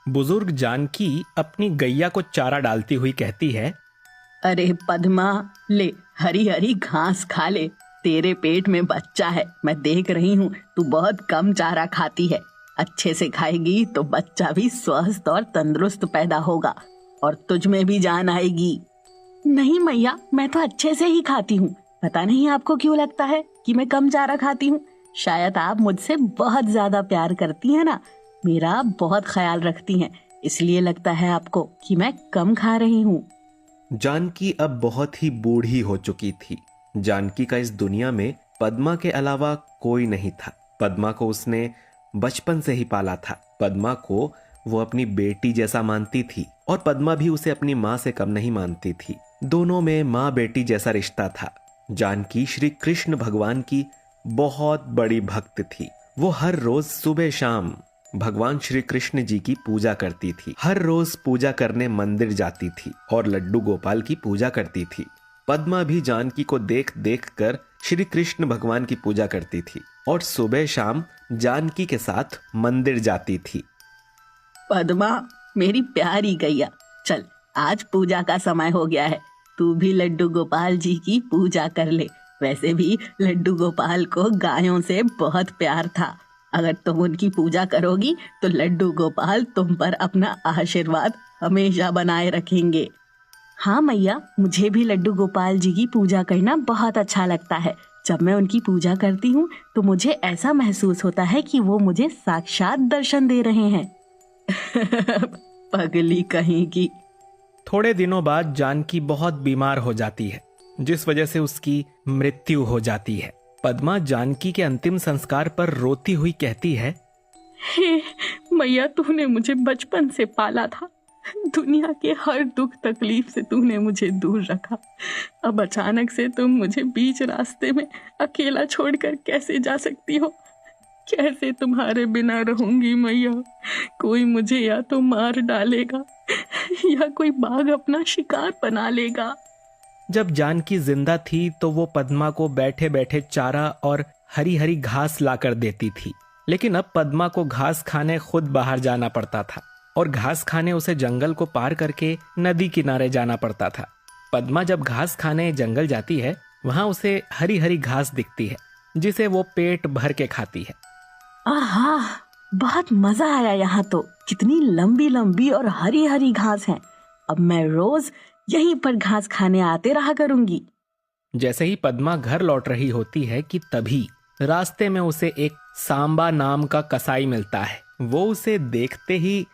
बुजुर्ग जानकी अपनी गैया को चारा डालती हुई कहती है। अरे पद्मा, ले हरी हरी घास खा ले। तेरे पेट में बच्चा है, मैं देख रही हूँ तू बहुत कम चारा खाती है। अच्छे से खाएगी तो बच्चा भी स्वस्थ और तंदुरुस्त पैदा होगा और तुझ में भी जान आएगी। नहीं मैया, मैं तो अच्छे से ही खाती हूँ। पता नहीं आपको क्यों लगता है कि मैं कम चारा खाती हूँ। शायद आप मुझसे बहुत ज्यादा प्यार करती हैं ना, मेरा बहुत ख्याल रखती हैं, इसलिए लगता है आपको कि मैं कम खा रही हूँ। जानकी अब बहुत ही बूढ़ी हो चुकी थी। जानकी का इस दुनिया में पद्मा के अलावा कोई नहीं था। पद्मा को उसने बचपन से ही पाला था। पद्मा को वो अपनी बेटी जैसा मानती थी और पद्मा भी उसे अपनी माँ से कम नहीं मानती थी। दोनों में माँ बेटी जैसा रिश्ता था। जानकी श्री कृष्ण भगवान की बहुत बड़ी भक्त थी। वो हर रोज सुबह शाम भगवान श्री कृष्ण जी की पूजा करती थी। हर रोज पूजा करने मंदिर जाती थी और लड्डू गोपाल की पूजा करती थी। पद्मा भी जानकी को देख देख कर श्री कृष्ण भगवान की पूजा करती थी और सुबह शाम जानकी के साथ मंदिर जाती थी। पद्मा, मेरी प्यारी गैया, चल आज पूजा का समय हो गया है। तू भी लड्डू गोपाल जी की पूजा कर ले। वैसे भी लड्डू गोपाल को गायों से बहुत प्यार था। अगर तुम उनकी पूजा करोगी तो लड्डू गोपाल तुम पर अपना आशीर्वाद हमेशा बनाए रखेंगे। हाँ मैया, मुझे भी लड्डू गोपाल जी की पूजा करना बहुत अच्छा लगता है। जब मैं उनकी पूजा करती हूँ तो मुझे ऐसा महसूस होता है कि वो मुझे साक्षात दर्शन दे रहे हैं। पगली कहीं की। थोड़े दिनों बाद जानकी बहुत बीमार हो जाती है, जिस वजह से उसकी मृत्यु हो जाती है। पद्मा जानकी के अंतिम संस्कार पर रोती हुई कहती है। हे मैया, तूने मुझे बचपन से पाला था। दुनिया के हर दुख तकलीफ से तूने मुझे दूर रखा। अब अचानक से तुम मुझे बीच रास्ते में अकेला छोड़कर कैसे जा सकती हो? कैसे तुम्हारे बिना रहूंगी मैया? कोई मुझे या तो मार डालेगा या कोई बाघ अपना शिकार बना लेगा। जब जानकी जिंदा थी तो वो पद्मा को बैठे बैठे चारा और हरी हरी घास लाकर देती थी। लेकिन अब पद्मा को घास खाने खुद बाहर जाना पड़ता था और घास खाने उसे जंगल को पार करके नदी किनारे जाना पड़ता था। पद्मा जब घास खाने जंगल जाती है, वहां उसे हरी हरी घास दिखती है, जिसे वो पेट भर के खाती है। आहा, बहुत मजा आया। यहाँ तो कितनी लंबी लंबी और हरी हरी घास है। अब मैं रोज यहीं पर घास खाने आते रहा करूंगी। जैसे ही पद्मा घर लौट रही होती है कि तभी रास्ते में उसे एक सांबा नाम का कसाई मिलता है। वो उसे देखते ही